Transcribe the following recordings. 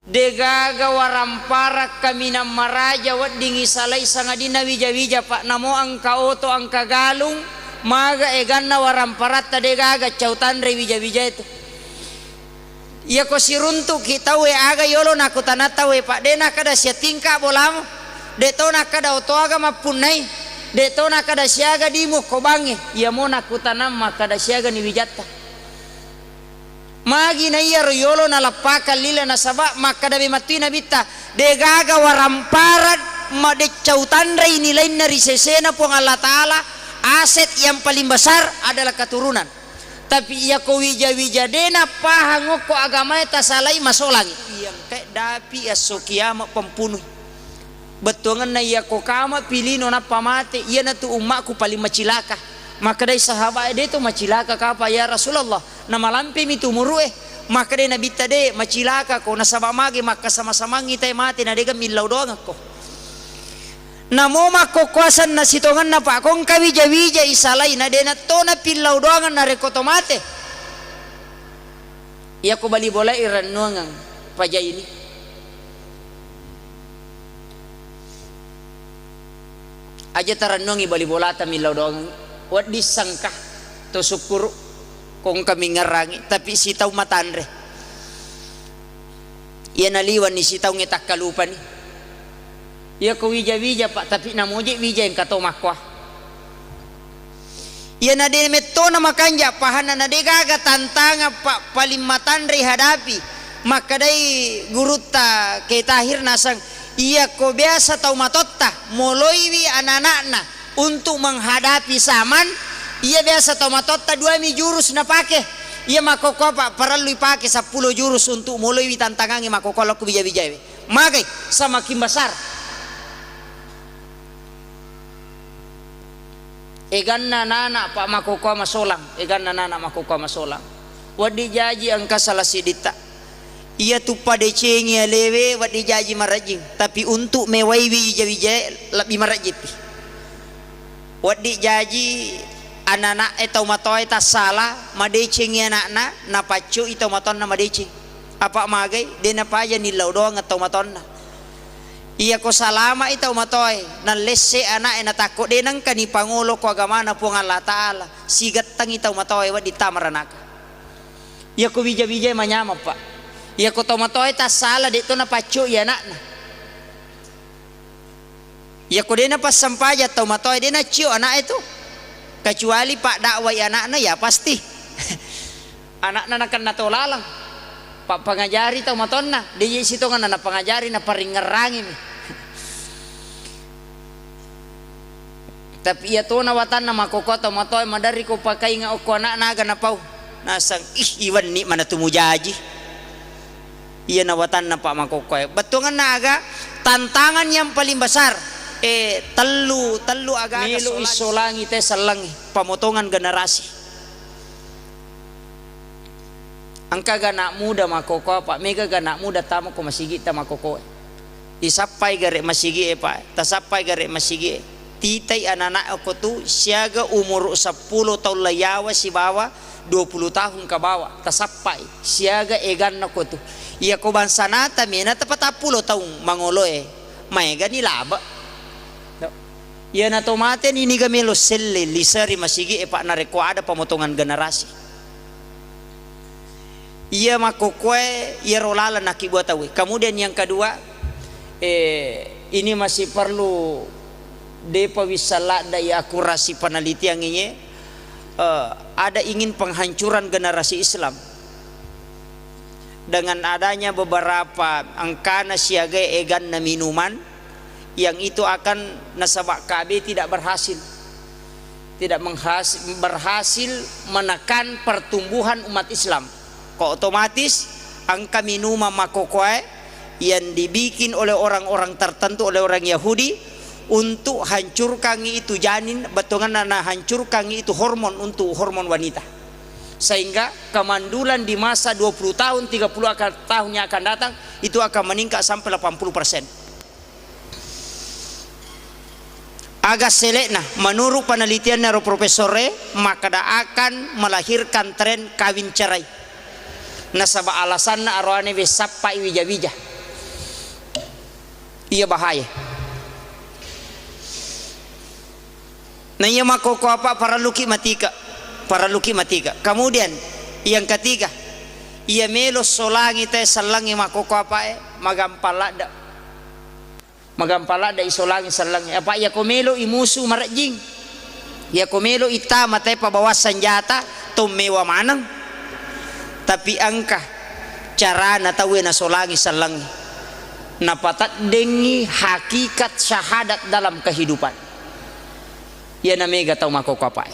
degaga warampara kami na maraja wat dingi salay sangadina wija-wija pak namo angka oto angka galung maga eganna waramparat ta degaga cautanre wija-wija itu iya ko siruntu kita we aga yolo nakutanata we pak dena kada sia tingka bolamo de to nakada oto aga mapunai de to nakada siaga dimu kobange iya mo nakutanam makada siaga ni wijatta magi na iya royolo na lapaka lila na saba maka dabi mati na bita degaga waramparat madecautan rei nilai na risesena pong Allah Ta'ala aset yang paling besar adalah keturunan tapi iya ko wija-wija dena pahangok ko agama eta salai masolang yang kayak dapi aso kiamat pembunuh betungan na iya ko kama pilino na pamate iya na tu umakku paling macilaka maka dari sahabat dia tu macilaka kapa ya Rasulullah na malampi mitu murue maka dari nabi tade macilaka ko nasaba magi maka sama-sama ngitay mati na dega milaw doang ako namo makokwasan na sitongan na pa kung kawija-wija isalay na dena to na pilaw doang na rekoto mate iya ko bali bola iranuangang pajay ini aja taranong ibali bola ta milaw doang wat disangka to syukur kung kami ngarangi tapi sitaw matanre iya naliwan ni sitaw ngitak kalupa ni iya ko wija-wija pak tapi namuji wija yang katomakwa iya na din meto na makanja pahana na degaga tantanga pak paling matanre hadapi maka day guruta kay tahir nasang iya ko biasa tau matotta moloiwi anak-anakna untuk menghadapi zaman ia biasa tomatotta 2 jurus na pake ia makoko pak perlu pake 10 jurus untuk mulai tantangangi makoko laku bija-bija magai sama kim besar eganna nana pak makoko masolang eganna nana makoko masolang wadi jaji angka salah sidita ia tu pada cengi lewe wadi jaji marajing tapi untuk mewai bija-bija lebih marajip wadi jaji anak-anak etau matoy ta salah madecing anak-anak na pacu itau maton na madecing apa magai de na paya nilaw doang atau maton na iya ko salama itau matoy na lesse anak na takot de nang kani pangulo ko agama na pong Allah Ta'ala sigat tang itau matoy wadi tamaranaka iya ko bija-bija manyama pak iya ko tau matoy ta salah dito na pacu ya anak-anak ya ko dena pas sampaya tau matoy dena cio anak itu kecuali pak dakwai anaknya ya pasti anaknya akan natolalang pak pengajari tau matonna dia situ kan anak pengajari na paring ngerangi tapi ya to nawatan na makoko tau matoy madari ko pakai nga oko anak naga na pau nasang iwan ni mana tumu jaji iya nawatan na pak makoko betungan naga tantangan yang paling besar telu agak milu isolangi teh salangi pemotongan generasi angka ganak muda makoko pak mega ganak muda tamu ko masigi ta makoko isapai gare masigi pak tasapai gare masigi titai anak-anak aku tu siaga umur 10 tahun layawa si bawa 20 tahun ke bawah tasapai siaga egan aku tu iya ko bansanata mina tepat 10 tahun mangoloe maega ni laba ya na tomaten ini gamelo selle lisari masigi pak nareko ada pemotongan generasi iya makokwe iya rolala nakibuat tahu kemudian yang kedua ini masih perlu depa wisala daya akurasi penelitian ini ada ingin penghancuran generasi Islam dengan adanya beberapa angkana siaga egan na minuman yang itu akan nasabak KB tidak berhasil berhasil menekan pertumbuhan umat Islam kok otomatis angka minuman makokwe yang dibikin oleh orang-orang tertentu oleh orang Yahudi untuk hancurkan itu janin betongan na hancurkan itu hormon untuk hormon wanita sehingga kemandulan di masa 20 tahun 30 tahun yang akan datang itu akan meningkat sampai 80%. Agak selekna menurut penelitian neuroprofesore maka akan melahirkan tren kawin cerai nasabah alasan na arwane besappai wija-wija Iya bahaya. Nah iya makoko apa para luki matika. Kemudian yang ketiga, ia melo solangi teh salangi makoko apa magampalada isolangi salangi apa ia komelo imusu marajing. Ya komelo ita matay pabawa senjata tumewa manang tapi angka cara na tawe na solangi salangi napatat dengi hakikat syahadat dalam kehidupan ya namega tau makokapa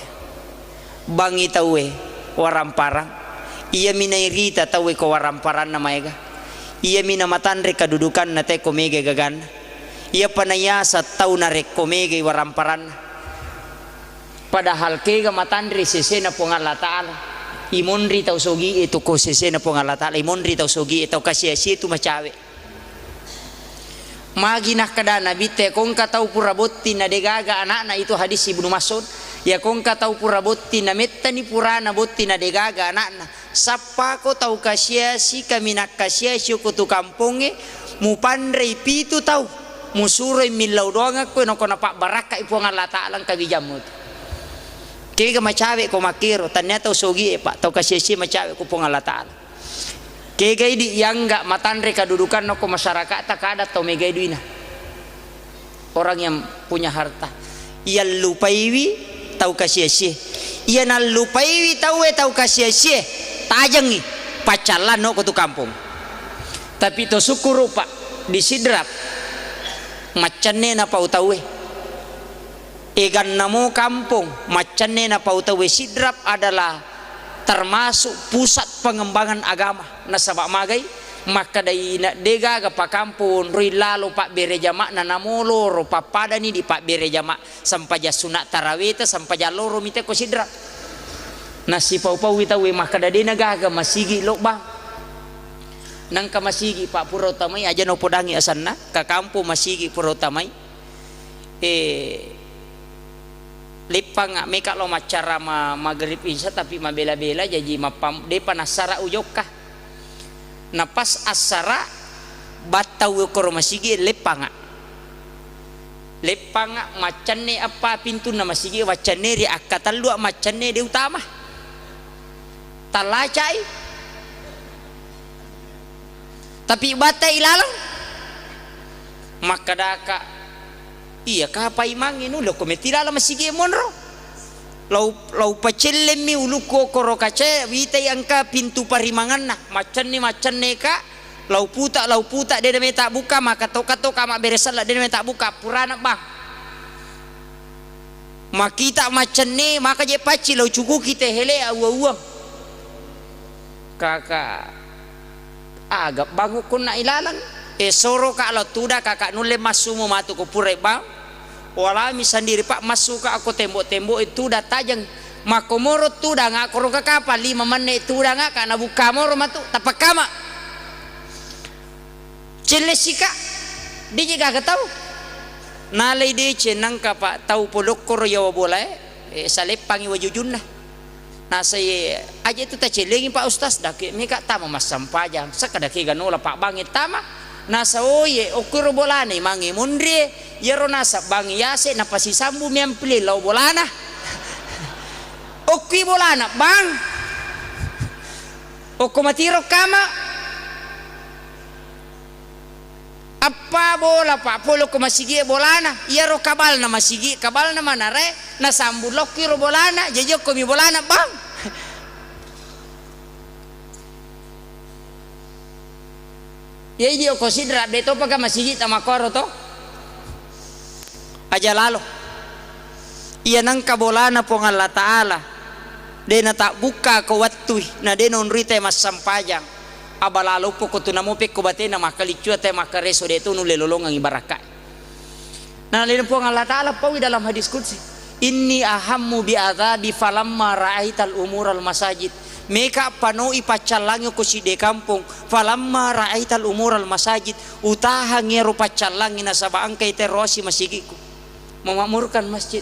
bangi tawe waramparang iya minairita tawe ko waramparan na maega iya minamatandre kadudukan na te komege gagan iya panayasa tau na rek komege waramparan. Padahal kega matandri sesena pong Allah Ta'ala imonri tau sogi itu ko sesena pong Allah Ta'ala imonri tau sogi itu kasih itu macawe maginah kadana bite kong katau purabotti na degaga anak na itu hadis Ibnu Mas'ud ya kong katau purabotti na metta ni purana botti na degaga anak na sapa ko tau kasih si kami nak kasih ko tu kamponge mupandre pitu tau musuroy milau doang ko no ko na pak baraka ipong Allah Ta'ala kabijamut. Kega macawe ko makiro ternyata usogi pak tau kasih macawe ko pong Allah Ta'ala kega idi yang enggak matandre kedudukan no ko masyarakat tak ada tau mega iduina orang yang punya harta ia lupaiwi tau kasih ia nal lupaiwi tau kasih tajangi pacalan no ko tu kampung tapi to syukur pak disidrap macane na pau tawe egan namo kampung macane na pautawe sidrap adalah termasuk pusat pengembangan agama na sabak magay maka dai na dega ga pa kampung rui lalo pak bere jama na namolo ro papada ni di pak bere jama sampaja sunat tarawih sampaja loro mite ko sidrap na si pau witawe maka dai nagaga masigi lo bang nang ka masigi pak puro tamay aja no podangi asanna ka kampung masigi puro tamay lepang meka lo macara magrib insya tapi mabela-bela jadi mapam de panasara uyoka napas asara batau ko masigi lepanga macane apa pintu na masigi wacane ri akatan lu macane de utama talacai tapi batai ilalang maka daka iya kapai mangin ulo kometira la masigi monro lau pacelle mi uluko koro kace witai angka pintu parimangan na macane ka lau puta de meta buka maka toka mak beresal de meta buka purana bang makita macane maka je paci lau cuku kita hele uang kakak agak bangu kuna ilalang soro ka lo tuda kakak nule masumu matu ko pure bang walami sendiri pak masuk ka aku tembok itu dah tajang makomoro tu dah ngak koro ka kapal 5 menit tu dah ngak kana buka moro matu tapakama celesika di juga tahu nalai de cenang ka pak tahu polok koro yawa boleh salepangi wajujunna nasai aja itu ta celengi pak ustaz dak meka tama mas sampajang sakadaki ganola pak bangit tama nasa oye okuro bolane mangi mundre yero nasa bangi yase na pasisambu miampli lau bolana okwi bolana bang okomatiro kama apa bola pak polo ko masigi bolana yero kabal na masigi kabal na manare na sambu lokiro bolana jejo ko mi bolana bang ya dia konsiderat de to paga masigi tamakoro to aja lalo iya nang kabolana pong Allah Ta'ala de na tak buka ko wattu na de non rite mas sampajang abalalo po ko tunamopek ko bate na makalicu te makareso de to nule lolongang ibaraka na lino pong Allah Ta'ala pawi dalam hadis qudsi inni ahammu bi adzabi falamma ra'aital umural masajid meka panoi pacalangi ko si de kampung falamma ra'aital umural masajid utaha ngero pacalangi na sabang kay terosi masigiku memakmurkan masjid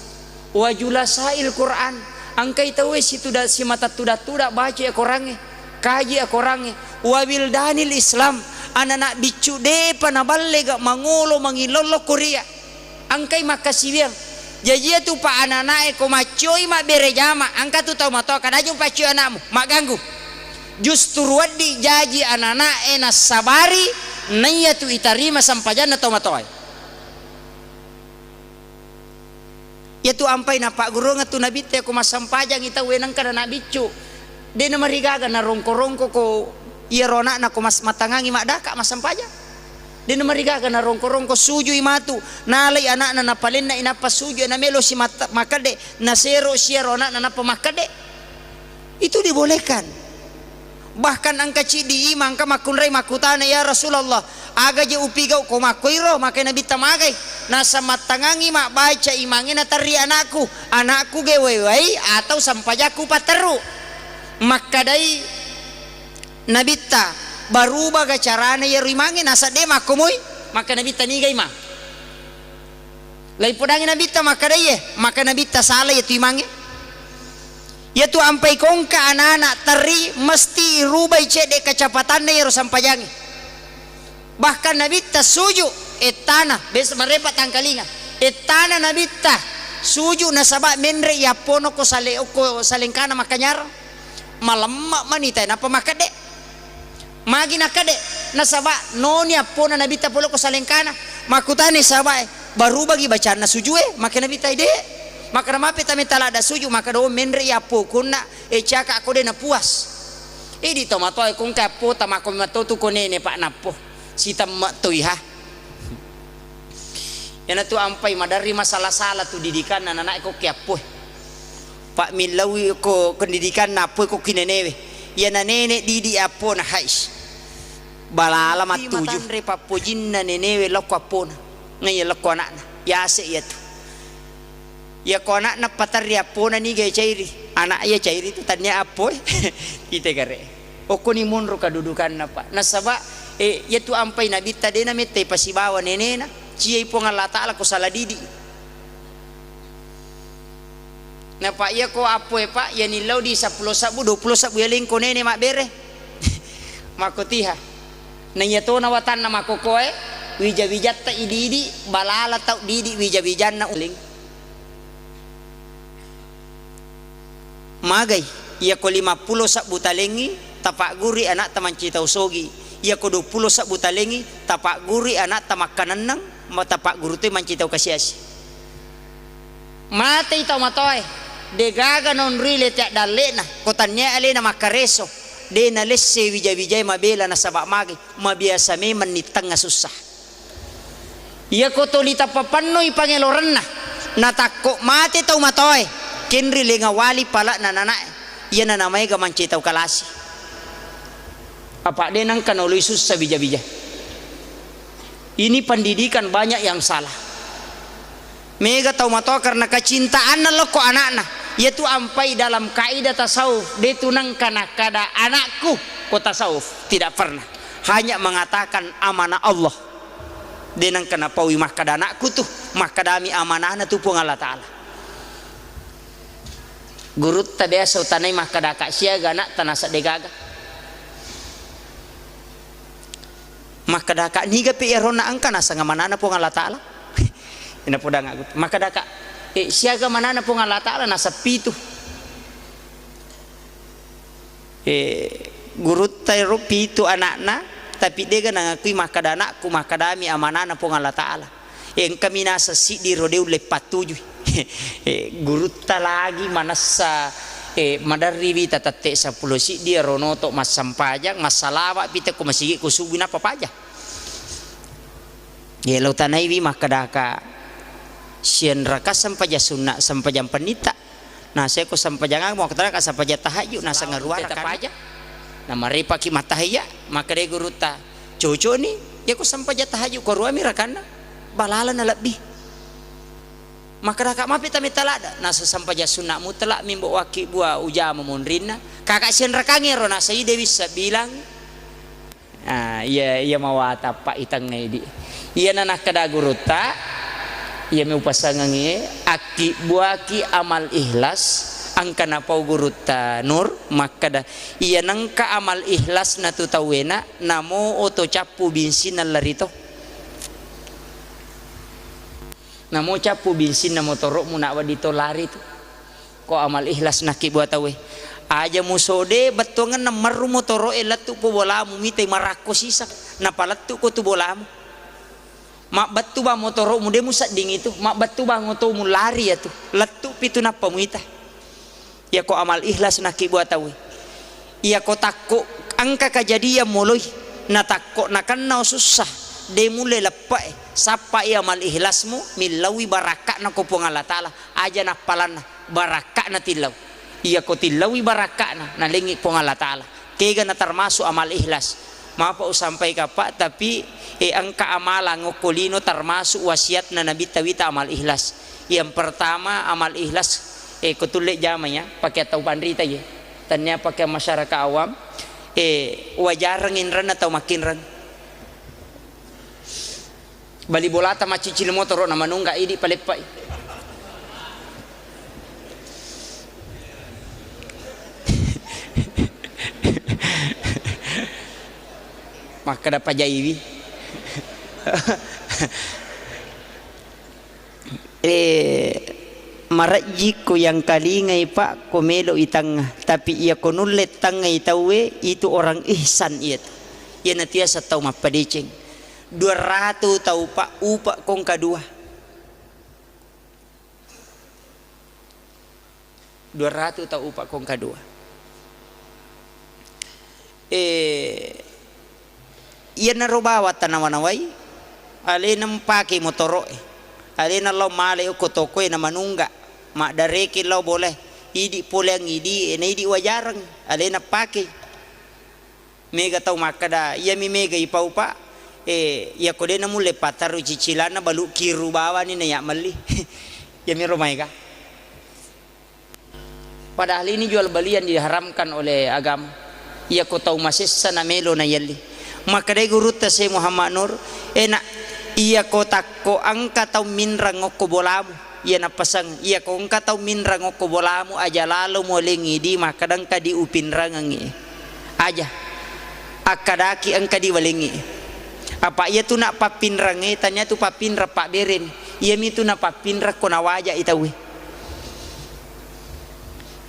wa julasail Quran angkai tawe situ si mata tuda baca Qurange kaji Qurange wa bildanil Islam anak bicu de panaballe ga mangulo mangilolo Korea angkai makasibiang jadi tu pa anak ko macoy ma berejama angka tu tau mato kada jung pacu anakmu mak ganggu justru wadi jaji anak enas sabari naya tu itarima sampajana tau matoy ya tu ampai na pak guru ngatu nabite ko masampajang ita wenang kada na bicu de na marigaga na rongko-rongko ko iya rona na ko mas matangangi mak daka masampajang de na marigaga na rongko-rongko suju imatu nalay anak na napalin na inapa suju na melo si makade na sero siya rona na napamakade itu dibolehkan. Bahkan angka cidi imang ka makunray makutana ya Rasulullah aga je upigaw ko makoyro makay nabita magay nasa matangangi mak baca imangin na tari anakku geweway atau sampajaku pateru makaday nabita baru baga carana ya imangin nasa de makumoy maka nabita nigay ma lay podangin nabita makaday maka nabita sala itu imangin yaitu ampai kongka anak-anak teri mesti rubai cede kecepatan na yaro sampajangi bahkan nabita suju etana bes marepat angkalinga etana nabita suju na sabak menre ya pono ko salengkana makanyar malamma manita na pamakade magi nakade na sabak nonya pono nabita polo ko salengkana makutani sabak baru bagi bacaan na sujue makana nabita ide maka mapi tami talada suju maka do menre ya po kunna caka ako de na puas di tomato ay kung kapo tamako matoto ko nene pak napo si tamatoy ha yan tu ampay madari masalah-salah tu didikan na nanak ko kiapo pak milawi ko pendidikan napo ko kinenewe yan na nene didi apo na hais balala matuju re papojin na nenewe lokwa po na ngayon lokwa na yase yatu ya ko anak na patarya po na ni gay chairi anak ya chairi itu tanya apo kita kare o ko ni monro kadudukan na pa nasaba ya tu ampay nabita de na mete pasibawa nenena ciyay po nga lataala ko saladidi na pa ya ko apo pa ya nilaw di 10 sabu 20 sabu yaling ko nene mak bere makotiha na yato na watan na makokoe wija-wijat ta ididi balala tau didi wija-wijan na uling magay iya ko 50 sa butalengi tapak guri anak taman citaw sogi iya ko 20 sa butalengi tapak guri anak tamakkanan nang matapak guru te mancitaw kasiyasi mate itaw matoy de gaga non rile ta dalena kotanya ale na makareso de na lesse wija-wijay mabela na sabak magay mabiasa me manitang nga susah iya ko tolita papanoy pangeloran na natakko mate taw matoy kenri lenga wali pala na nana iya na namay gaman citaw kalasi apa de nang kanoloy sus sa bija-bija ini pendidikan banyak yang salah mega tau mato karena kecintaan na loko anak-anak yaitu ampai dalam kaidah tasawuf de tunang kana kada anakku ko tasawuf tidak pernah hanya mengatakan amanah Allah de nang kana pawi makada anakku tuh makadami amanah na tu po Allah taala gurut ta biasa utanay makadaka siya gana tanasa degaga makadaka niga pi erona angka nasa nga manana po nga Allah taala ina po da nga makadaka siya ga manana po nga Allah taala nasa pitu gurut ta ro pitu anakna tapi dega nangakuy makadana ku makadami amanana po nga Allah taala kami nasa si di rodeo lepat 7 gurutta lagi manasa madariwi tatate 10 si dia ronoto mas sampajang masalawa pita ko masigi ko subi na papaja ya lautanay wi makadaka sian raka sampaja sunna sampajang panita na saya ko sampajang mo katara ka sampaja tahayu nasa ngaruara paja na maripa ki matahaya makade gurutta coco ni ya ko sampaja tahayu ko ruami rakana balala na labbi maka kakak mapi tami talada nasa sampaja sunna mutlak mimbo waki buah ujama monrina kakak sian rakangi ro nasa ide bisa bilang iya mawata pak itang ngedi iya nanak kada guruta iya mi upasangangi aki buaki amal ikhlas angka na pau guruta nur maka da iya nangka amal ikhlas na tutawena namo oto capu binsin na larito namo capu binsin na motoro mo na wadito lari to ko amal ikhlas na kibuat tawe aja musode batungan na maru motoro elatu po bola mo mitay marako sisak napalatu ko tu bola mo mak batu ba motoro mo de musa ding itu mak batu ba ngoto mo lari ya tu latu pitu na pamuita ya ko amal ikhlas na kibuat tawe ya ko takko angka kejadian muloi na takko na kanau susah de mule lepa sapa ya amal ikhlasmu milawi baraka na ko pong Allah taala aja na palana baraka na tilaw iya ko tilawi baraka na lingi pong Allah taala kega na termasuk amal ikhlas maaf sampai kapak tapi ang kaamalan ngokolino termasuk wasiat na nabi tawita amal ikhlas yang pertama amal ikhlas kutulik jamanya pakai tahu pandrita ya tanya pakai masyarakat awam wajar nginran atau makinran bali bolata macicil motor nama nunggak idi palepai maka dapat jaiwi marajiko yang kalingai pak komelo itang tapi ia konulet tangai tawe itu orang ihsan ia natiasa tahu mapadicing 200 tahu pak upak kong kedua 200 tahu upak kong kedua ia narobawa tanawanawai ale nampaki motoro ale na law male ko toko na manungga mak dareki law boleh idi pulang idi ene idi wajarang ale na pake mega tau makada ia mi mega ipau pa ya kode na mule pataru cicilana balu kiru bawa ni na ya mali ya mi romai ka padahal ini jual belian diharamkan oleh agama ia ko tau masissa na melo na yali maka dai guru ta se Muhammad Nur enak iya ko takko angka tau minrang ngoko bolamu iya napasang iya ko angka tau minrang ngoko bolamu aja lalu mo lengi di maka dang ka di upin rangangi aja akadaki angka di walengi apa iya tu nak papin rangi tanya tu papin rapak beren iya mi tu nak papin rak kona wajah itawe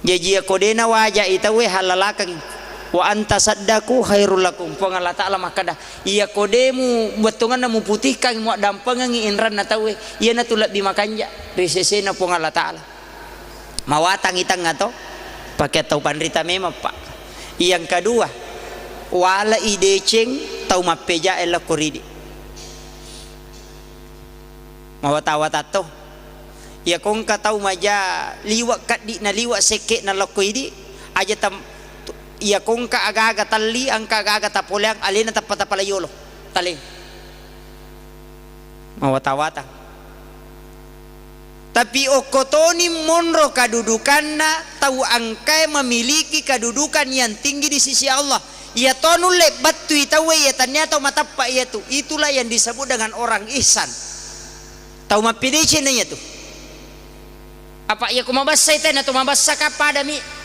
jadi ko dena wajah itawe halalakang wa anta saddaku khairul lakum pang Allah taala makada iya kodemu betongan na muputihkan mo dampangan inran na tawe iya na tulad di makanja resese na pang Allah taala mawatang itang ngato pakai tau pandrita mema pak yang kedua wala ideceng tau mapeja ela koridi mawatawatato ya kong ka tau maja liwak kadi na liwak seke na lokoidi aja tam iya kung kaaga tali ang kaaga tapulang alin na tapatapalayolo tali mawata-wata tapi okotoni monro kadudukan na tahu angkai memiliki kedudukan yang tinggi di sisi Allah ia tonu lebat tu itawe ya ternyata matapa ia tu itulah yang disebut dengan orang ihsan tahu mapilih cenanya tu apa ia kumabasa iten atau mabasa kapadami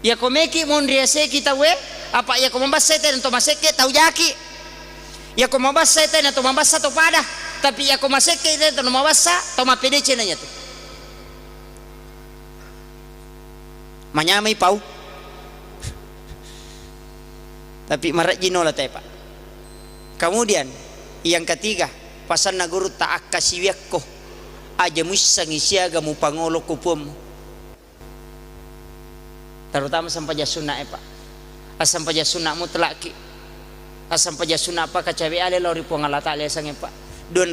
ya komeki mondriase kita we apa ya komambasa iten to maseke tau jaki ya komambasa iten to mambasa to pada tapi ya komaseke iten to mambasa to mapede cenanya tu manyamai pau tapi marajino la tepa kemudian yang ketiga pasan na guru ta akasiwiakko aja musang isiaga mu pangolo kupum terutama sampai jasuna pak asam paja sunna mutlaki asam paja sunna apa kacawe ale lori puang Allah taala sange pak don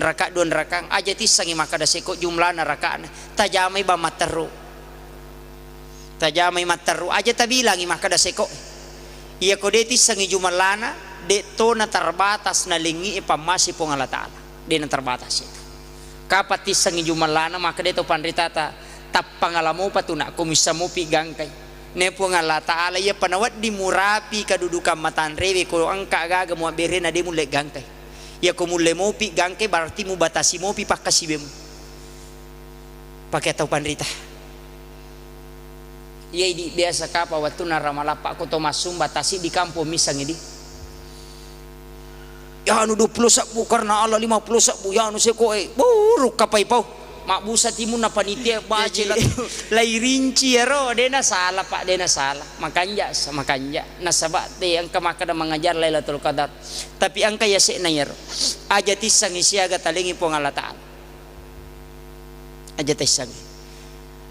rakang aja tisangi maka da seko jumlah na rakaana tajamai ba materu aja tabilangi maka da seko iya kode tisangi jumlahna de to na terbatas na lingi pamasi puang Allah taala de na terbatas itu kapat tisangi jumlahna maka de to pandritata tapangalamu patuna kumisamu pigangkai nepung Allah taala ya panawat dimurapi kedudukan matan rewe ko angka gaga mo berena de mulai gangkai ya ko mulai mopi gangkai berarti mu batasi mopi pakasibemu pakai tau pandrita Iya di biasa kapa waktu naramalapa ko to masumba tasi di kampo misang ini. Ya anu 20 sabu karena Allah 50 sabu ya anu seko buruk kapai pau. Mak busa timun na panitia baca lai rinci ya ro dena salah pak dena salah makanya sama kanja nasabak te ang kamakada mengajar Lailatul Qadar tapi angka ya se na ro aja tisang isiaga talingi po Allah Taala aja tisang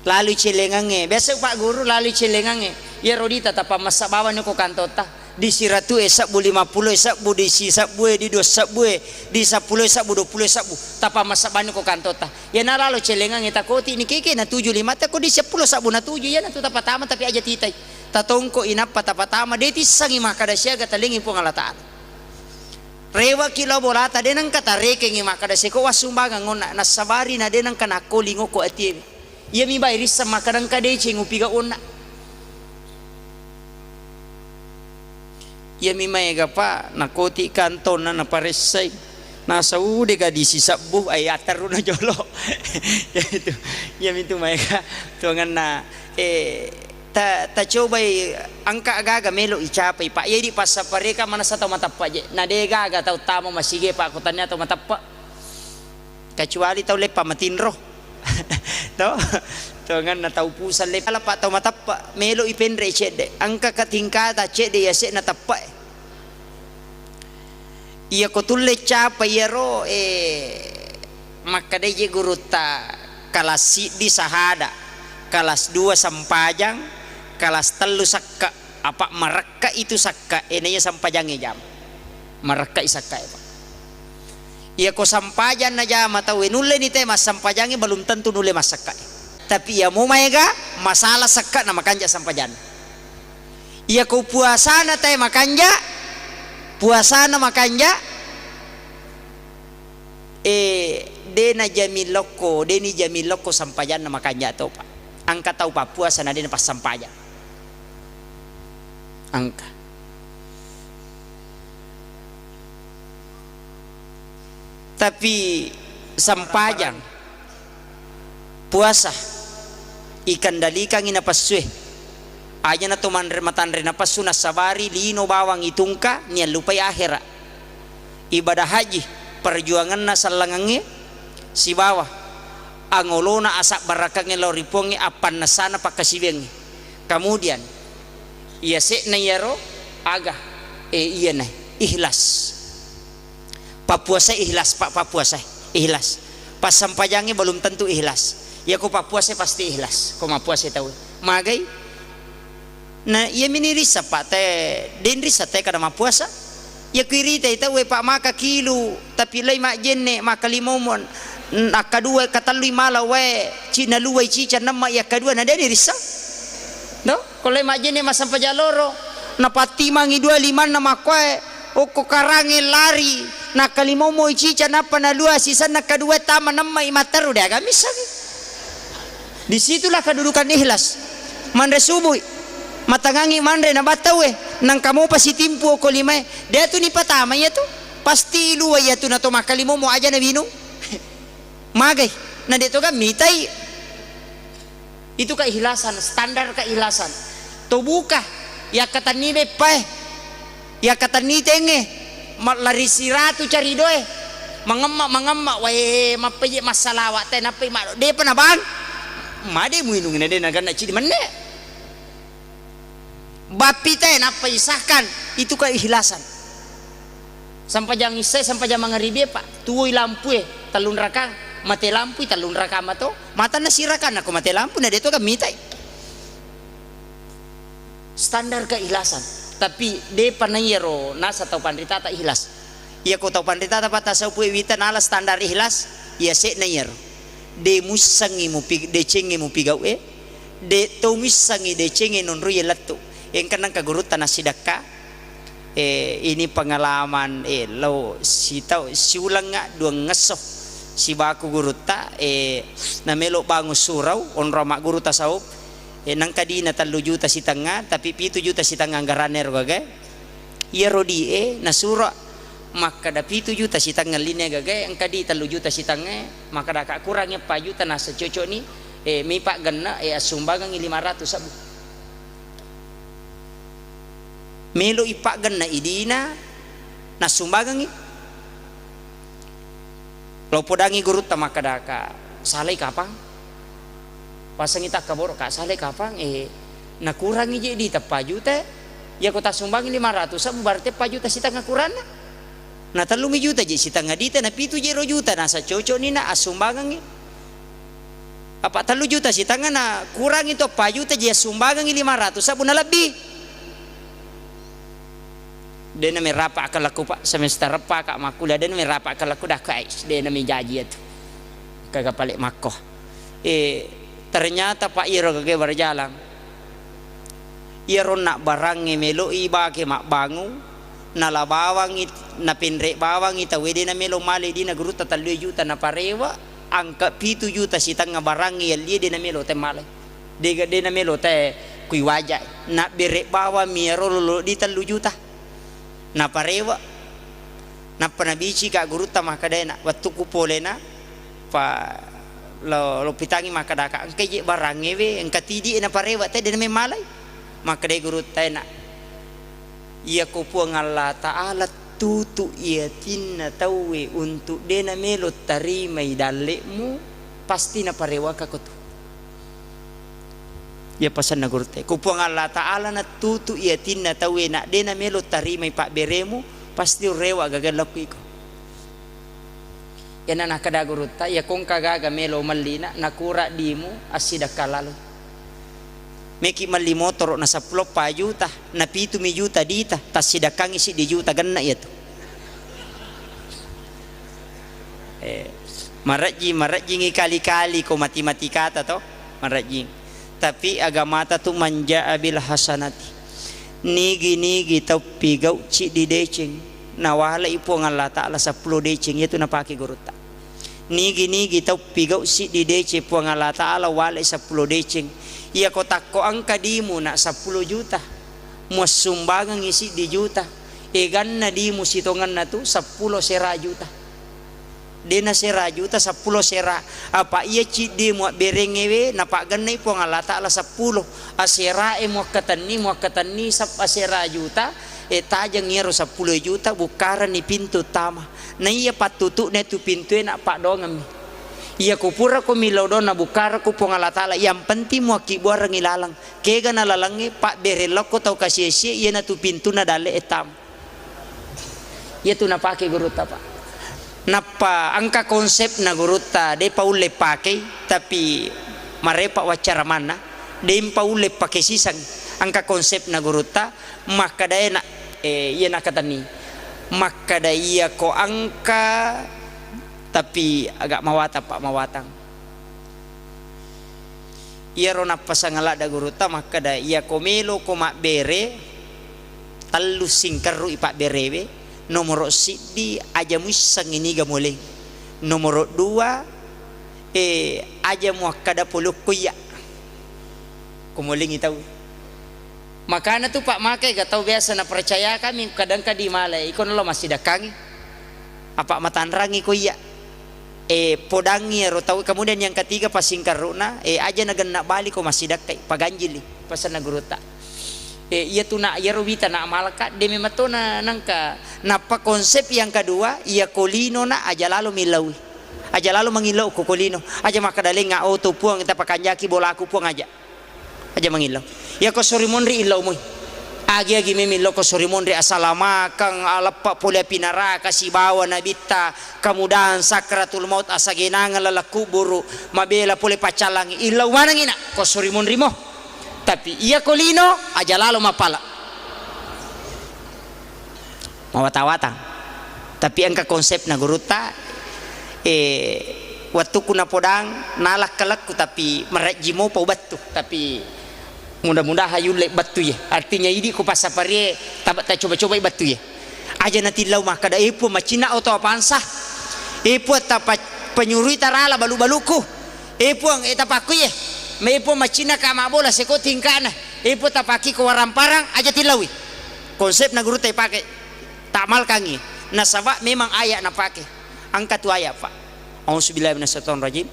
lalu celengange biasa pak guru lalu celengange ya rodita tapa masa bawa ko kantota di siratu esak bu 50 esak bu di sisa bu di 2 sabu di 10 esak bu 20 sabu tapa masa banu ko kantota ya na lalu celengange takoti ni keke na 75 ta ko di 10 sabu na 7 ya na tu tapa tama tapi aja titay tatongko inapa tapa tama deti sangi makada siaga talingi po Allah Taala rewa kilo bolata denang kata reke ngi makada seko wasumbaga ngona nasabari na denang kana ko lingo ko atie ya mi bayri sama kadang kade cengu piga ona ya mi maega pa nakoti kanton na naparesay nasa ude ka di sisabbu ay ataru na jolo ya itu ya mi tu maega tuangan na ta coba angka agaga melo icapai pak ya di pasa pareka mana satu matappa je na de gaga tau tamo masige pak kotanya tau matappa kecuali tau lepa matinro to tuangan na tau pusan lepa ala pak tau matappa melo ipendre cede angka katingkata cede ya se na tappa iya ko tulle capa iya ro makadai je guru ta kelas di sahada kelas 2 sampajang kelas 3 sakka apa marakka itu sakka enanya sampajang jam marakka isakka pak iya ko sampajan na jam atau nulle ni tema sampajangi belum tentu nulle masakka tapi ya mau maega masalah sakka na makanja sampajan iya ko puasana teh makanja puasana makanja dena jamiloko deni jamiloko sampajan na makanja to pak angka tau pak puasana dena pas sampajan angka tapi sampajang puasa ikan dalikang ina pasue aja na tumanre matanre na pasuna sabari lino bawang itungka nia lupai akhira ibadah haji perjuangan na salangange si bawah angolona asak barakange loriponge apan nasana pakasibengi kemudian iya se na yaro aga iya na ikhlas papuasa ikhlas pak papuasa ikhlas pas sampajangnya belum tentu ikhlas ya ko papuasa pasti ikhlas ko mapuasa tahu magai na iya minirisa pak teh den risa teh kada mapuasa ya kirita ita we pak maka kilo tapi lai mak jenne maka limomon akadua katalui mala we cina luwai cica nama ya kadua na den risa no kalau mak jenne masam pajaloro na patimangi 25 nama koe oko karange lari na kalimomo cica napa na lua sisa na kadua tama nama imataru dia gamis disitulah kedudukan ikhlas mandre subuh matangangi mandre na batawe nang kamu pasti timpu ko lima dia tu ni patama ya tu pasti luwa ya tu na to makalimo mo aja na binung magay na dito ka mitai itu keikhlasan standar keikhlasan to buka ya kata ni pa ya kata ni tenge lari siratu cari doe mangemak wae mapai masalah teh napai mak de pa na bang made muinung na de na kana cidi menne bapi teh napa isahkan itu keikhlasan sampai jang isai sampai jam mangaribe pak tuoi lampu talun rakang mate lampu talun rakang mato mata na sirakan aku mate lampu na deto ka mitai standar keikhlasan tapi de panayero nasa tau pandrita ta ikhlas iya ko tau pandrita ta pata sa pue wita nala standar ikhlas iya se nayero de musangi mu pig de cenge mu pigau de to misangi de cenge non ruye lattu yang kanang kagurutan na sidaka ini pengalaman lo si tau si ulang nga dua ngeso si baku guruta na melo bangu surau on rama guruta saup nang kadina 3 juta si tanga tapi 7 juta si tanga ngaraner gage iya rodi na sura maka da 7 juta si tanga line gage ang kadi 3 juta si tanga maka da kurangnya 4 juta na secocok ni mi pak ganna sumbangan 500 sabu melo ipagan na idina na sumbagangi lo podangi gurut ta makadaka salay kapang pasang itak kaboro ka salay kapang nakurangi je di tapaju te ya kota sumbangi 500 sa berarti pajuta sita ngakuran na 3 juta je sita ngadita na 7 juta na sa cocok ni na asumbangangi apa 3 juta sita nga na kurang itu pajuta je sumbangangi 500 sa pun lebih dia na merapa akalaku pak semester apa kak makulah dia na merapa akalaku dah ka dia na menjaji itu kagak balik makoh ternyata pak iro kage berjalan iro nak barang melo iba ke mak bangu nala bawang na pinrek bawang ita wede na melo mali di na guru ta 3 juta na parewa angka 7 juta sitang nga barang yali di na melo te mali de na melo te kui wajah na berek bawa miero lolo di 3 juta na parewa na panabici ka guru ta makadena waktu ku polena pa lo pitangi makadaka angka je barang ewe angka tidi na parewa te de na malay makade guru ta na ia ko puang Allah Ta'ala tutu iatin tawe untuk dena melot tarimai dalekmu pasti na parewa ka kotu ya pasan na gurte ko puang Allah Ta'ala na tutu iatin tawe na dena melot tarimai pak beremu pasti rewa gagalak ko yana nakada gurta ya kong kagaga melo malina nakura dimu asida kalalo meki mali motor na 10 juta na 7 juta dita tas sidakang isi di juta ganna itu maraji ngikali-kali ko matematika ta to maraji tapi agama ta tu manja bil hasanati nigi tau pigau ci di decing nawala ipo Allah Ta'ala 10 decing itu na paki guruta nigi tau pigau si di decing po Allah Ta'ala wala 10 decing iya kotak ko angka dimu na 10 juta mo sumbangan isi di juta ganna dimu sitongan na tu 10 sera juta dena sera juta 10 sera apa iya ci dimu berengewe na pak ganna ipo Allah Ta'ala 10 asera mo katani sap asera juta tajang ngero 10 juta bukaran ni pintu tama na iya patutu na tu pintu na pak dongam iya kupura ko milaw do na bukara ko pong Allah Ta'ala yang penting mo kibuar ngilalang kega na lalangi pak berelok ko tau kasih iya na tu pintu na dale etam iya tu na pake guruta pak napa angka konsep na guruta de paule pake tapi marepa wacara mana de paule pake sisang angka konsep na guruta maka daya na iya na katani maka daya ko angka tapi agak mawatang iya rona pasangala da guruta maka da iya komelo ko mak bere talu singkaru ipak berewe nomor sidi aja musang ini gamoleng nomor 2 aja muakada puluk kuya kumoleng itau makana tu pak makai gak tahu biasa na percaya kami kadang kadi malay ikon lo masih dakangi apa matanrangi kuya podangi ro tahu kemudian yang ketiga pasingkar runa aja naganna balik ko masih dakai paganjili pasan na guruta iya tu na ya robita na malaka demi matona nangka napa konsep yang kedua iya kolino na aja lalu milawi aja lalu mengilau ko kolino aja makadali nga auto puang kita pakanjaki bola aku puang aja mengilau ya ko sori monri ilau mo agi memilo ko sori monri asalama kang alapa pole pinara kasi bawa nabita kemudahan sakratul maut asagenangan lalaku buru mabela pole pacalang ilau mana ngina ko sori monri mo tapi iya kolino aja lalu mapala mawata-wata tapi angka konsep na guruta waktu kuna podang nalak kalakku tapi merek jimo pau batu tapi mudah-mudahan hayul lek batu ya artinya ini ku pasapare tabat ta coba-coba batu ya aja nanti lau maka da ipo macina auto apansa ipo ta penyurui tarala balu-baluku ipo ang etapaku ya me ipo macina ka mabola seko tingkana ipo tapaki ko waramparang aja tilawi konsep na guru tay pakai tamal kangi nasaba memang ayat na pakai angkat tu ayat pak auzubillahi minasyaitonir rajim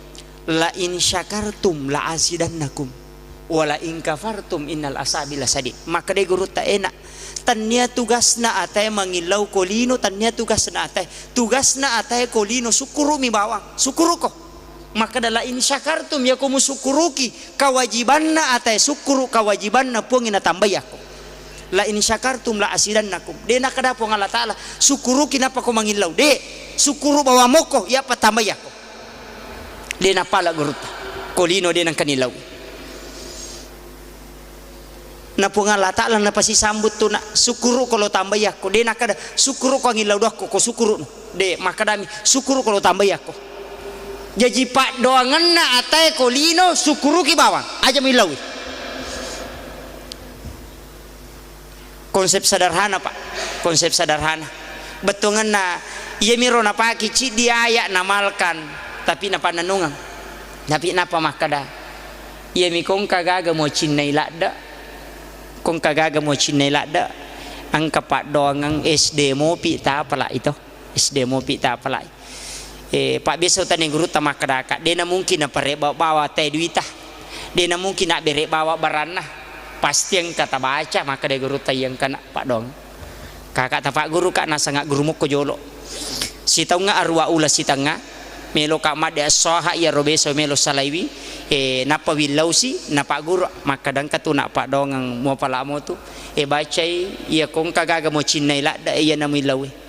la in syakartum la azidannakum wala in kafartum innal asabi lasadid maka de guru ta enak tanya tugas na atay mangilaw kolino, tanya tugas na atay kolino sukuru mi bawang, sukuru ko. Maka dala in syakartum ya kumu sukuruki kewajiban na atay sukuru kewajiban na po nginatambay ako. La in syakartum la asidan nakum. De nakada po ng Allah Ta'ala sukuru kinapa ko mangilaw. De sukuru bawa mo ko ya patambay ako. De napala guruta kolino de ng kanilaw. Na po nga Allah Ta'ala na pasisambut to na sukuru ko lo tambay ako. De nakada sukuru ko ngilaw do ako ko sukuru no. De makadami sukuru ko lo tambay ako. Jadi pak doangan na atay kolino sukuru ki bawang aja milawi. Konsep sederhana pak, konsep sederhana. Betungan na iya miro na paki ci dia ayak namalkan tapi napa nanungang. Tapi napa makada. Iya mi kong kagaga mo cinnay lada. Kong kagaga mo cinnay lada. Ang kapak doangang SD mo pi ta pala ito. SD mo pi ta pala. Pak biasa utan yang guru tamak kadaka dia na mungkin na pare bawa teh duita dia na mungkin nak bere bawa barana pasti yang kata baca maka dia guru tayang kana pak dong kakak tapak guru kak na sangat guru muk ko jolo si tau nga arwa ula si tanga melo kamat dia soha ya robeso melo salaiwi napa wilausi napa guru maka dang katuna pak dong ang mo pala mo tu bacai ia kong kagaga mo cinnay la da iya na milawi.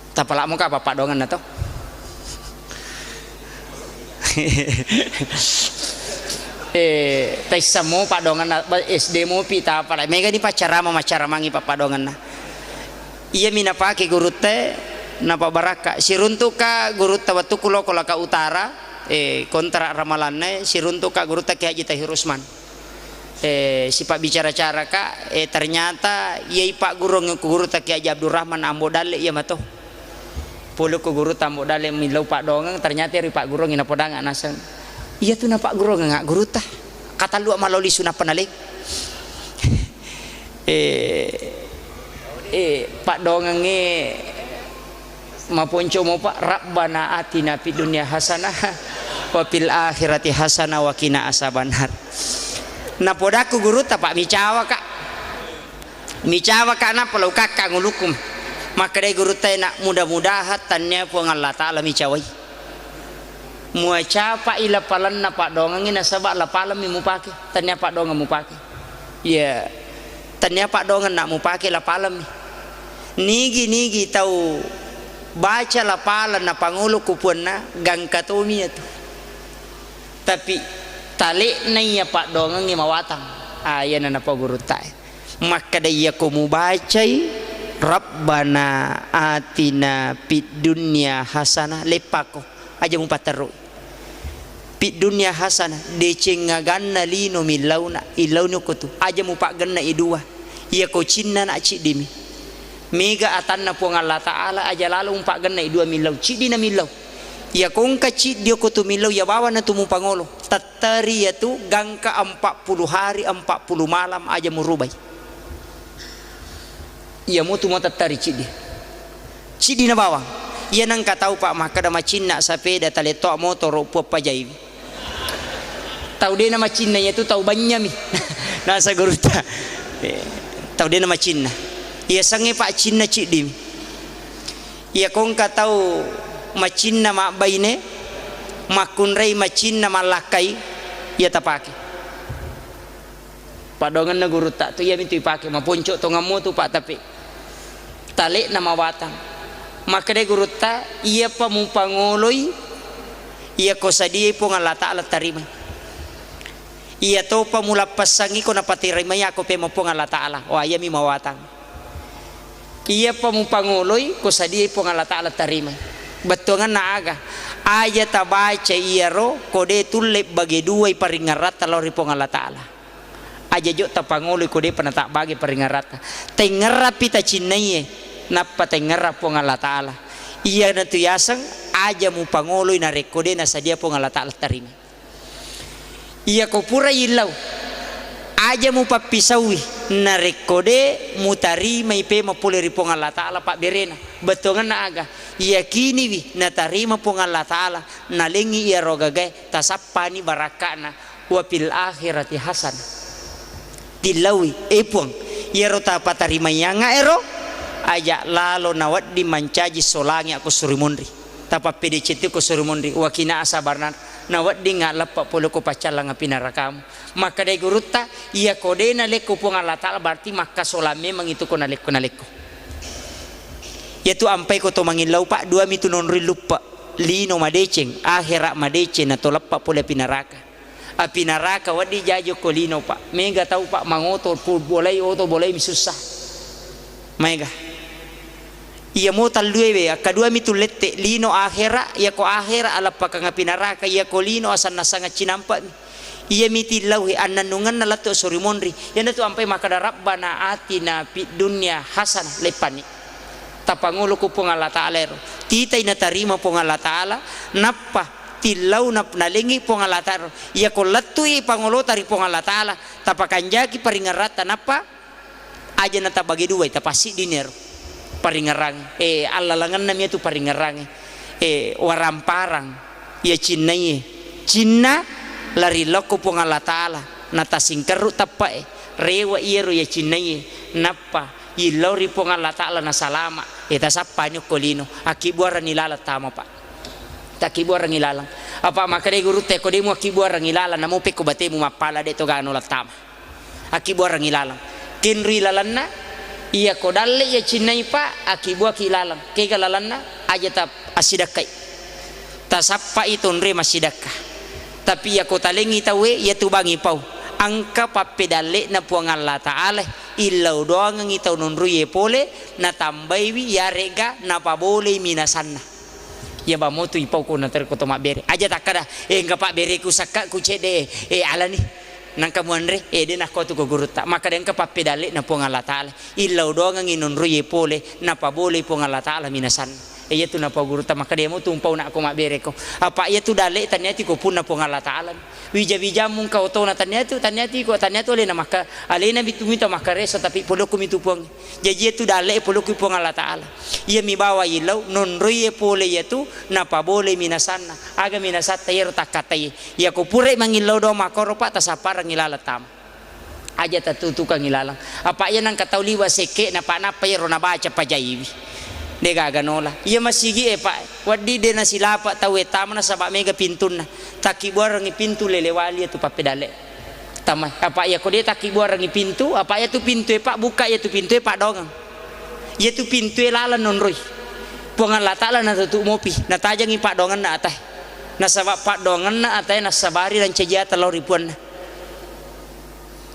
Tapala mo ka papadongan na to. Taisa mo padongan na SD mo pita pala. Mega ni pacara mangi papadongan na. Iya minapaki guru te napabaraka. Siruntu ka guru ta watukulo kola ka utara kontra ramalanne siruntu ka guru ta Ki Haji Tahir Usman. Si Pak bicara-cara ka ternyata iya Pak guru ta Ki Haji Abdurrahman Ambodale iya mato. Puluh ke guru tambok dalam milau pak dongang ternyata ri pak guru ngina podang anasan iya tuh na pak guru ngak guru tah kata lu maloli sunah penalik pak dongang maponco mo pak rabbana atina fid dunya hasanah wa fil akhirati hasanah wa qina asabannar na podaku guru tah pak micawa kak na pelau kakak ngulukum maka dari guru tay nak mudah-mudahan tanya po ng Allah Ta'ala micaway mua capa ila palan na pak dongang ina sabak la palam mu pake tanya pak dongang mu pake ya tanya pak dongang nak mu pake la palam nigi tahu baca la palan na pangulo kupuan na gang katomi itu tapi talik na iya pak dongang ni mawatang ayan na po guru tay maka dari aku mu bacai Rabbana atina fid dunya hasanah lepako aja mumpataru fid dunya hasanah decenga ganna lino milauna ilaunu kutu aja mupak ganna idua iya ko cinna na cidimi mega atanna po Allah Ta'ala aja lalu mumpak ganna idua milau cidina milau iya kong kacid dia kutu milau ya bawa na tumu pangolo tatari ya tu gangka 40 hari 40 malam aja murubay. Iya mo tumo tatari cidi na bawang iya nang katau pak maka da macina sapeda taleto motor po pajai tau dia na macina itu tau banyami nasa guruta tau dia na macina iya sange pak cina cidi iya kong katau macina mak baine makunrei macina malakai iya tapake padongan na guruta tu iya mintu ipake maponco to ngamo tu pak tapi talik nama watang maka de guruta iya pa mumpangoloy iya ko sadi po ng Allah Ta'ala tarima iya to pa mula pasangi ko napatirima ya ko pe mo po ng Allah Ta'ala o iya mi mawatang iya pa mumpangoloy ko sadi po ng Allah Ta'ala tarima betungan na aga aya tabaca iya ro ko de tulip bagi duay paringarat talori po ng Allah Ta'ala aja jo tapangoloy ko de panatak bagi paringarat tengerap pita cinaye napa tengerap po ng Allah Ta'ala iya na tuyasang aja mo pangoloy na rekode na sa dia po ng Allah Ta'ala tarima iya ko pura ilaw aja mo papisawi na rekode mo tarima ipe mapuliri po ng Allah Ta'ala pak berena betungan na aga iya kini wi na tarima po ng Allah Ta'ala nalingi iya rogagay tasapani baraka na wa fil akhirati hasan tilawi epong yero ta patarima yanga ero aja lalo nawat di mancaji solangi aku surimundri tapa PDCT ko surimundri wakina asabarna nawat di ngalap polo ko pacala ngapinarakam maka dai guruta iya kode na lekko po Allah taala berarti maka solame mangitu ko na lekko yaitu ampai ko to mangilaw pa dua mitu nonri lupa lino madeceng akhirat madeceng na tolap pa pole pinaraka apinaraka wadi jajo kolino pak mega tahu pak mangotor boleh oto boleh misusah mega iya mo talduwe kadua mitulette lino akhira ya ko akhira ala pakanga pinaraka ya kolino asan nasanga cinampa iya mitilauhi annanungan nalato sorimonri yana tu ampai makada rabbana atina fid dunya hasanah lepani tapangulo ko pong Allah taala tita ina tarima pong Allah taala nappa tilau nalingi pong Allah taala ya ko latui pangulo tari pong Allah taala tapakanjaki paringarata napa aja nata bagi dua tapasi dinero paringarang Allah langan namanya tu paringarang waramparang ya Cina lari loko pong Allah taala nata singkaru tapa rewa iero ya Cina napa ilauri pong Allah taala na salama eta sappanyo kolino akibuara nilala tama pak takibuara ngilalang apa maka dai guru te ko demo akibuara ngilalang namo pe ko batemu mapala de to gano latama akibuara ngilalang kinri lalanna iya ko dalle ya cinnai pa akibua kilalang ke galalanna aja tap asidakai tasappa itu nre masidakah tapi ya ko talengi tawe ya tu bangi pau angka papedalle na puang Allah taala illau doang ngitau nonruye pole na tambaiwi ya rega na pa boleh minasanna ya ba motu ipau ko na ter ko to mabere aja takada enggak pak bere ku sakka ku cede alani nang kamuanre de na ko to ko guruta maka den ka papedale na pong Allah taala illau doang nginon ruye pole na pa boleh pong Allah taala minasan iya tu na pa guruta maka dia mo tumpau na ko mabere ko apa iya tu dale tanyati ko pun na pong Allah taala wija mung ka oto na tanyati le na maka alena bitumita maka reso tapi polo ko mitupong jadi itu dale polo ko pong Allah taala iya mi bawa ilau non ruye pole ya tu na pa boleh minasanna aga minasata yero takatai ya ko pure mangilau do makoro pa tasapara ngilala tam aja tatutuka ngilalang apa iya nang katauliwa seke na pa yero na baca pajaiwi nega ganola iya masigi pak wadi de na silapa tawe tama na sabak mega pintun na takibuar ngi pintu lelewali tu papedale tama apa iya ko de takibuar ngi pintu apa iya tu pintu pak buka iya tu pintu pak dongang iya tu pintu lalan nonroi puangan latala na tutu mopi na tajangi pak dongan na atah na sabak pak dongan na atah na sabari dan cejata lo ribuan na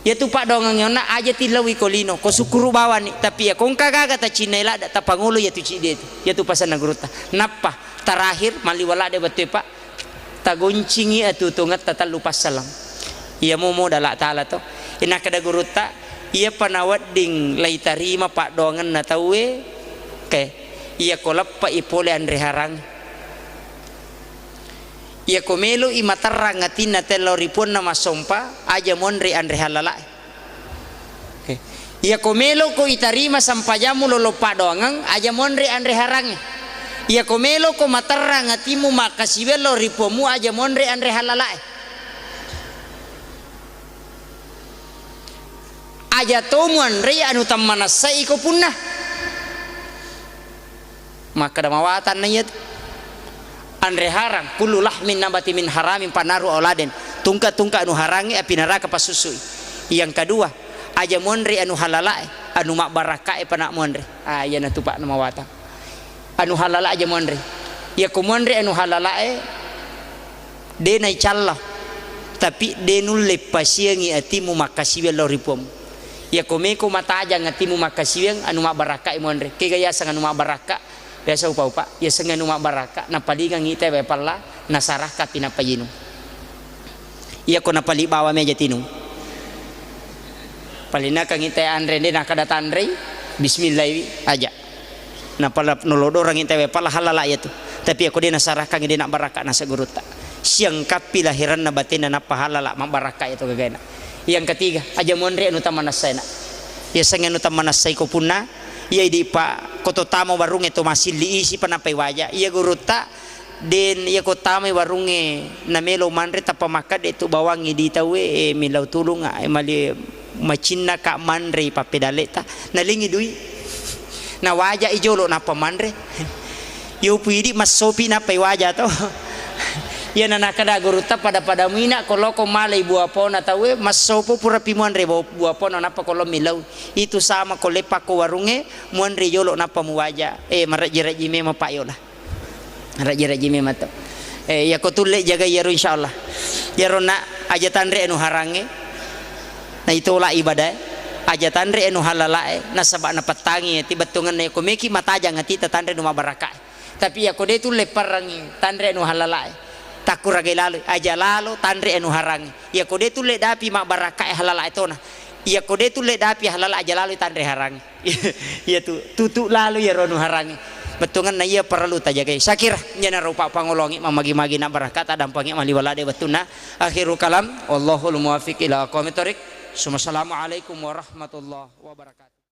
ya tu pak dongang yona aja tilawi kolino ko sukuru bawani tapi ya kong kagaga ta cinela da ta pangulo ya tu cide ya tu pasan naguruta napa terakhir maliwala de batu pak ta goncingi atu tungat ta lupas salam iya mo dala taala to ina kada guruta iya panawat ding lai tarima pak dongan na tawe ke iya kolap pa ipole andre harang ia komelo i matarang ngatin na teloripon na masompa aja monre andre halala ia komelo ko itarima sampajamu lolo padoangang aja monre andre harang ia komelo ko matarang ngatimu makasibelo ripomu aja monre andre halala aja tomuan re anu tamanasai ko punna maka damawatan na yat andre harang kullu lahmin nabati min haramin panaru auladen tungka anu harangi api neraka pasusui yang kedua aja monre anu halalae anu mak barakae panak monre aya na tupak nama wata anu halala aja monre ya ko monre anu halalae de nai callah tapi de nulle pasiangi atimu makasiwe loripom ya ko meko mata aja ngatimu makasiwe anu mak barakae monre ke gaya sang anu mak baraka biasa upa ya sengan umak baraka na palingang ngite we palla nasaraka pinapayino iya ko napali bawa meja tinu palina kang ngite andre de nakadatan re bismillah aja na pala nolodo orang ngite we palla halala ya tu tapi aku de nasaraka ngide nak baraka nasa guruta siang kapi lahiran na batin na pahalala mak baraka itu gagana yang ketiga aja monre anu tamanasai na ya sengan anu tamanasai ko punna iya di pak koto tamo warung itu masih diisi panapai wajah iya guruta den iya kotame warunge namelo manre tapa makat itu bawangi di tawe milau tulung mali macinna ka mandre papedaleta nalingi dui na waja ijolo na pamandre yo pidi mas sopi na pay waja to ya na nakada guruta pada mina koloko malay buapona tawe mas sopo pura pimuandre buapona na pa kolom milaw itu sama kolepa ko warunge muandre yolo na pamuwaja maraji me mapayo lah raji me mato ya ko tulle jaga yaro insyaallah yaro na aja tandre anu harange na itulah ibadah aja tandre anu halalae na sabak na patangi tiba tungan na ko meki mataja ngati tandre nu mabaraka tapi ya ko de tu leparangi tandre anu halalae takurage lalu aja lalu tandre anu harangi ya ko de tu le dapi mabaraka halalae tona ya ko de tu le dapi halala aja lalu tandre harangi ya tu tutu lalu ya ronu harangi betungan na iya perlu tajaga sakira nyana rupa pangolongi mamagi-magi na barakat adampangi maliwalade betuna akhirul kalam wallahul muwaffiq ila aqwamit thoriq. Assalamualaikum warahmatullahi wabarakatuh.